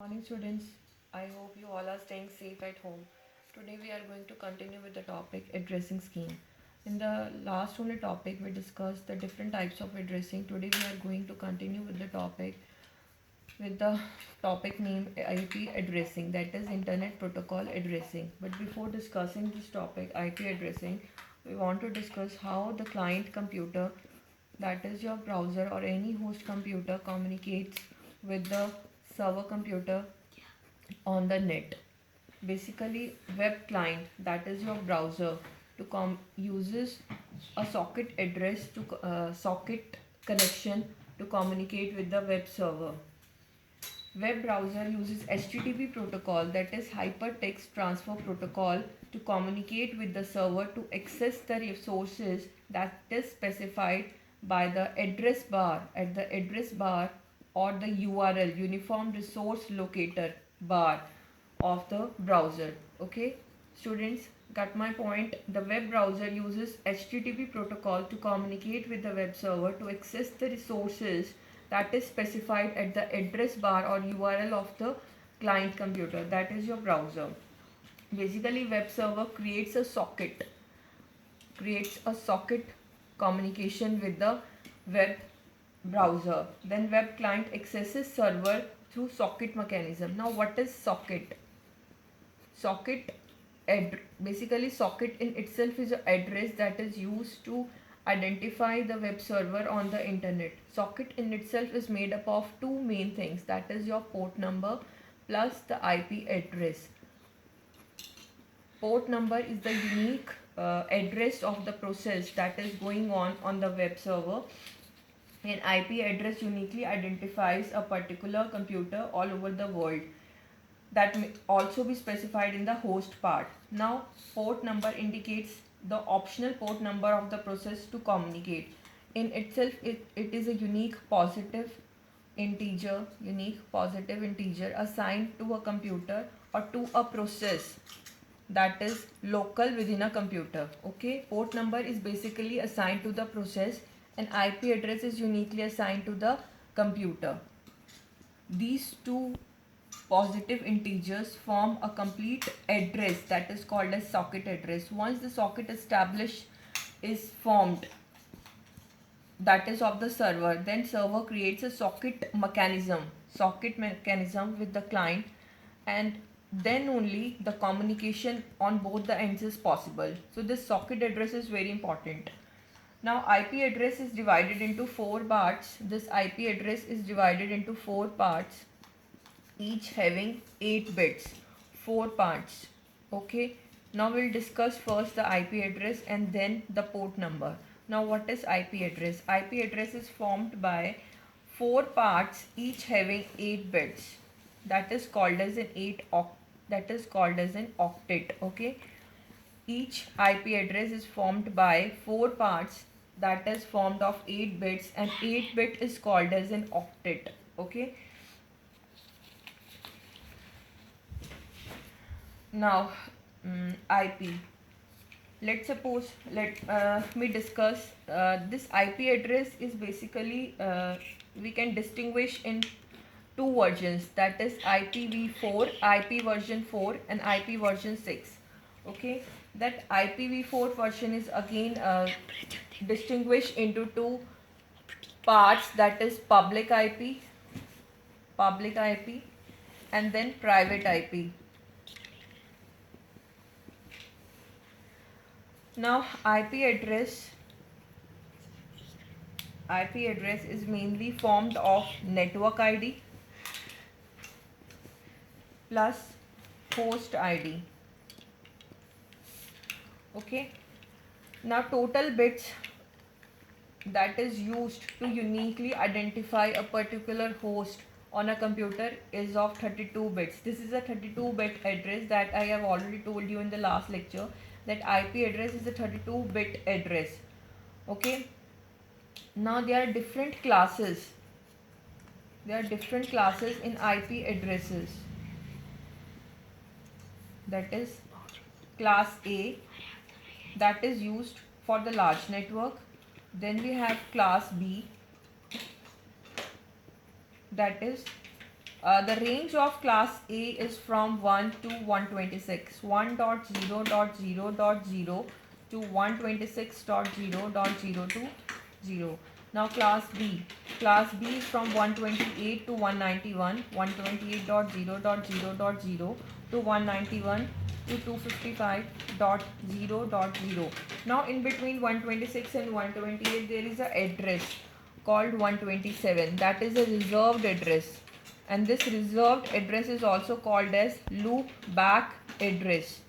Morning students, I hope you all are staying safe at home. Today we are going to continue with the topic addressing scheme. In the last only topic we discussed the different types of addressing. Today we are going to continue with the topic name IP addressing, that is internet protocol addressing. But before discussing this topic IP addressing, we want to discuss how the client computer, that is your browser or any host computer, communicates with the server computer on the net. Basically, web client, that is your browser, uses a socket address to socket connection to communicate with the web server. Web browser uses HTTP protocol, that is Hypertext Transfer Protocol, to communicate with the server to access the resources that is specified by the address bar at the address bar or the URL Uniform Resource Locator bar of the browser. Okay, students, got my point? The web browser uses HTTP protocol to communicate with the web server to access the resources that is specified at the address bar or URL of the client computer, that is your browser. Basically, web server creates a socket communication with the web browser. Then web client accesses server through socket mechanism. Now what is socket? Socket Basically, socket in itself is an address that is used to identify the web server on the internet. Socket in itself is made up of two main things, that is your port number plus the IP address. Port number is the unique address of the process that is going on the web server. An IP address uniquely identifies a particular computer all over the world. That may also be specified in the host part. Now, port number indicates the optional port number of the process to communicate. In itself, it is a unique positive integer assigned to a computer or to a process that is local within a computer. Okay, port number is basically assigned to the process and IP address is uniquely assigned to the computer. These two positive integers form a complete address that is called as socket address. Once the socket established is formed, that is of the server, then server creates a socket mechanism with the client, and then only the communication on both the ends is possible. So this socket address is very important. Now IP address is divided into four parts. This IP address is divided into four parts, each having 8 bits. Four parts. Okay, now we'll discuss first the IP address and then the port number. Now what is IP address? IP address is formed by four parts, each having 8 bits. That is called as an octet. Okay, each IP address is formed by four parts, that is formed of 8 bits, and 8 bit is called as an octet. Okay, now IP. Let me discuss this IP address is basically we can distinguish in two versions, that is IPv4, IP version 4 and IP version 6. Okay, that IPv4 version is again distinguished into two parts, that is public IP and then private IP. Now IP address is mainly formed of network ID plus host ID. Okay, now total bits that is used to uniquely identify a particular host on a computer is of 32 bits. This is a 32-bit address that I have already told you in the last lecture, that IP address is a 32-bit address. Okay, now there are different classes. There are different classes in IP addresses. That is class A, that is used for the large network. Then we have class B, that is The range of class A is from 1 to 126, 1.0.0.0 to 126.0.020. Now class B. Class B is from 128 to 191, 128.0.0.0 to 191 to 255.0.0. Now in between 126 and 128 there is a address called 127, that is a reserved address, and this reserved address is also called as loop back address.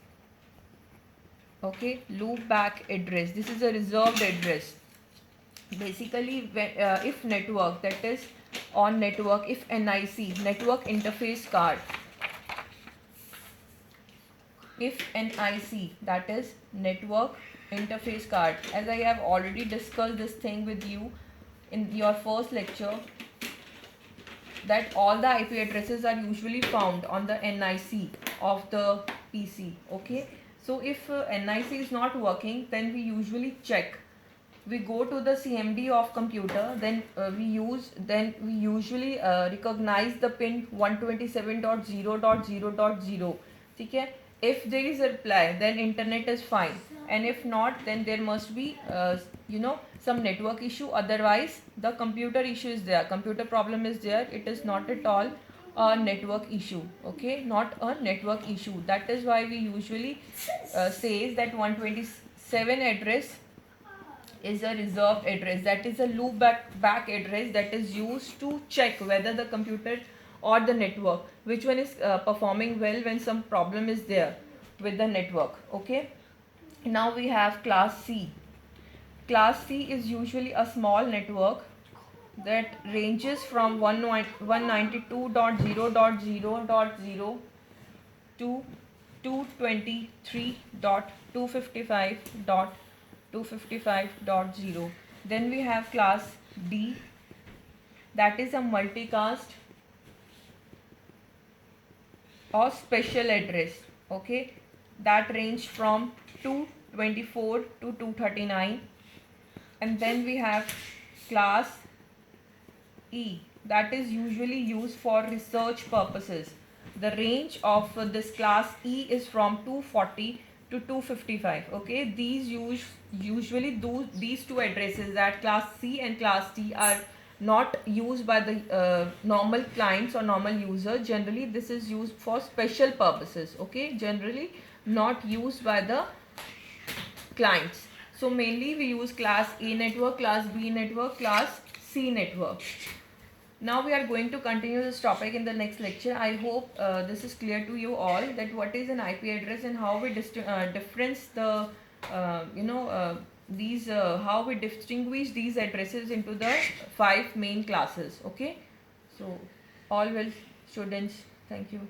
Okay, loop back address, this is a reserved address. Basically if network, that is on network, if NIC, network interface card, if NIC, that is network interface card, as I have already discussed this thing with you in your first lecture, that all the IP addresses are usually found on the NIC of the PC. Okay, so if NIC is not working, then we usually check, we go to the CMD of computer, then we usually recognize the pin 127.0.0.0. Okay, if there is a reply, then internet is fine, and if not, then there must be some network issue, otherwise the computer issue is there, computer problem is there, it is not at all a network issue. Okay, not a network issue. That is why we usually says that 127 address is a reserved address, that is a loop back address that is used to check whether the computer or the network, which one is performing well when some problem is there with the network. Okay, now we have class C. Class C is usually a small network that ranges from 192.0.0.0 to 223.255.255.0. Then we have class D, that is a multicast or special address. Okay, that range from 224 to 239. And then we have class E, that is usually used for research purposes. The range of this class E is from 240 to 255. Okay, these usually these two addresses, that class C and class D, are not used by the normal clients or normal users. Generally this is used for special purposes. Okay, generally not used by the clients. So mainly we use class A network, class B network, class C network. Now we are going to continue this topic in the next lecture. I hope this is clear to you all, that what is an IP address and how we difference the how we distinguish these addresses into the 5 main classes. Okay, so all well students, thank you.